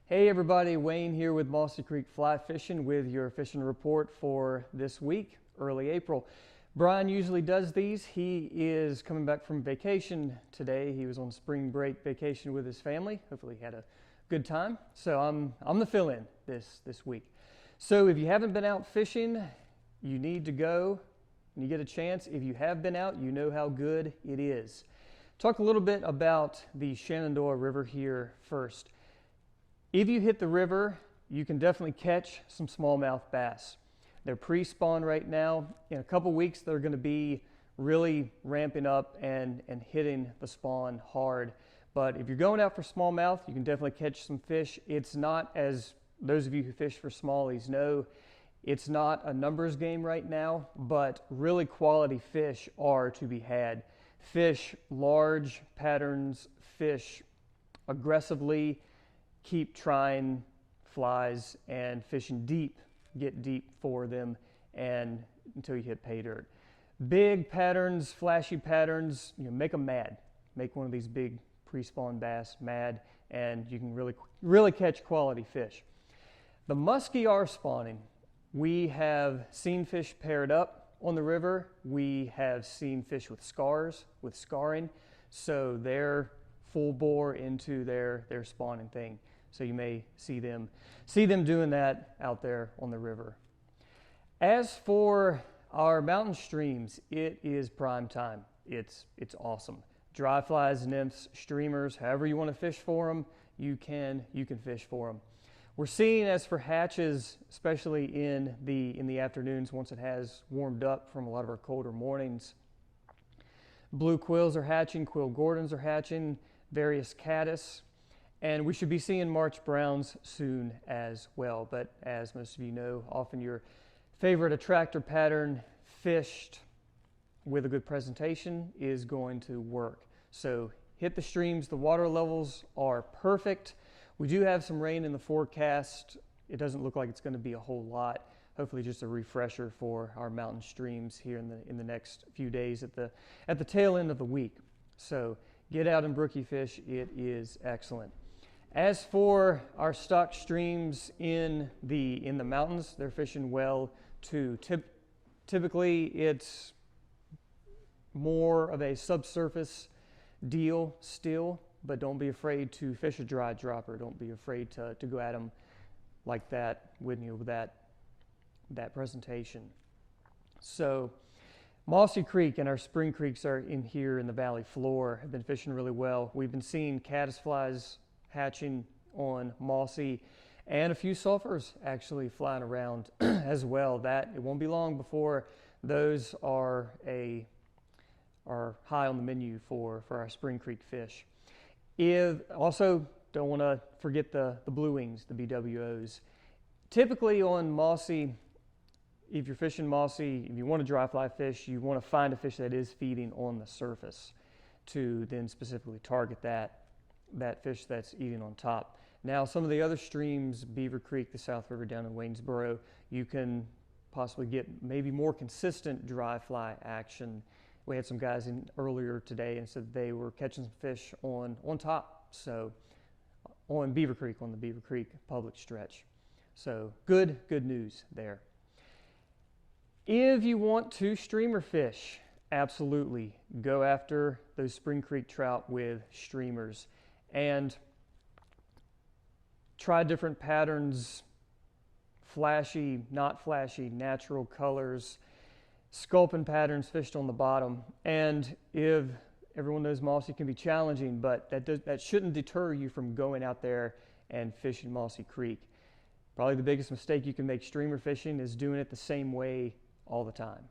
Hey everybody, Wayne here with Mossy Creek Fly Fishing with your fishing report for this week, early April. Brian usually does these. He is coming back from vacation today. He was on spring break vacation with his family. Hopefully he had a good time. So I'm the fill-in this week. So if you haven't been out fishing, you need to go when you get a chance. If you have been out, you know how good it is. Talk a little bit about the Shenandoah River here first. If you hit the river, you can definitely catch some smallmouth bass. They're pre-spawn right now. In a couple weeks, they're going to be really ramping up and hitting the spawn hard. But if you're going out for smallmouth, you can definitely catch some fish. It's not, as those of you who fish for smallies know, it's not a numbers game right now, but really quality fish are to be had. Fish large patterns, fish aggressively, keep trying flies and fishing deep, get deep for them and until you hit pay dirt. Big patterns, flashy patterns, make them mad. Make one of these big pre-spawn bass mad and you can really catch quality fish. The muskie are spawning. We have seen fish paired up on the river. We have seen fish with scars, with scarring. So they're full bore into their spawning thing. So you may see them doing that out there on the river. As for our mountain streams, it is prime time. It's awesome. Dry flies, nymphs, streamers, however you want to fish for them, you can fish for them. We're seeing, as for hatches, especially in the afternoons once it has warmed up from a lot of our colder mornings, blue quills are hatching, quill gordons are hatching, various caddis. And we should be seeing March browns soon as well. But as most of you know, often your favorite attractor pattern fished with a good presentation is going to work. So hit the streams. The water levels are perfect. We do have some rain in the forecast. It doesn't look like it's going to be a whole lot. Hopefully just a refresher for our mountain streams here in the next few days at the tail end of the week. So get out and brookie fish. It is excellent. As for our stock streams in the mountains, they're fishing well too. Typically, it's more of a subsurface deal still, but don't be afraid to fish a dry dropper. Don't be afraid to go at them like that with that presentation. So Mossy Creek and our spring creeks are in here in the valley floor have been fishing really well. We've been seeing caddisflies hatching on Mossy and a few sulfurs actually flying around as well. That it won't be long before those are high on the menu for our spring creek fish. Also don't want to forget the blue wings, the BWOs. Typically on Mossy, if you're fishing Mossy, if you want to dry fly fish, you want to find a fish that is feeding on the surface to then specifically target that fish that's eating on top. Now, some of the other streams, Beaver Creek, the South River down in Waynesboro, you can possibly get maybe more consistent dry fly action. We had some guys in earlier today and said they were catching some fish on top. So on Beaver Creek, on the Beaver Creek public stretch. So good news there. If you want to streamer fish, absolutely go after those spring creek trout with streamers. And try different patterns, flashy, not flashy, natural colors, sculpin patterns fished on the bottom. And if everyone knows Mossy can be challenging, but that shouldn't deter you from going out there and fishing Mossy Creek. Probably the biggest mistake you can make streamer fishing is doing it the same way all the time.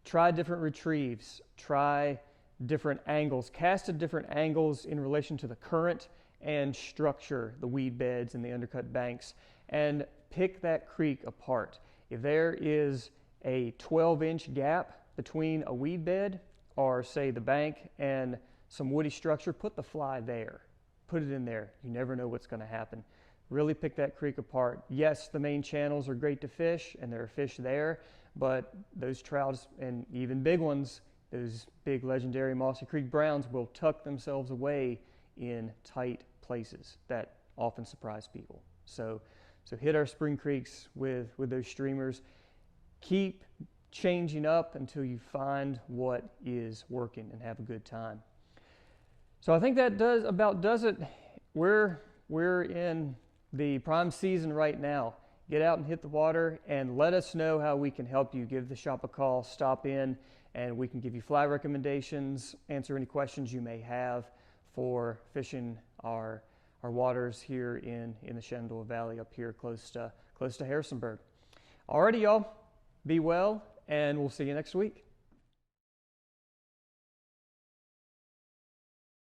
Try different retrieves, try different angles, cast at different angles in relation to the current and structure, the weed beds and the undercut banks, and pick that creek apart. If there is a 12-inch gap between a weed bed or say the bank and some woody structure, put the fly there. Put it in there. You never know what's going to happen. Really pick that creek apart. Yes, the main channels are great to fish and there are fish there, but those trouts and even big ones Those big legendary Mossy Creek browns will tuck themselves away in tight places that often surprise people. So hit our spring creeks with those streamers. Keep changing up until you find what is working and have a good time. So I think that does it. We're in the prime season right now. Get out and hit the water and let us know how we can help you. Give the shop a call, stop in, and we can give you fly recommendations, answer any questions you may have for fishing our waters here in the Shenandoah Valley up here close to Harrisonburg. Alrighty, y'all, be well, and we'll see you next week.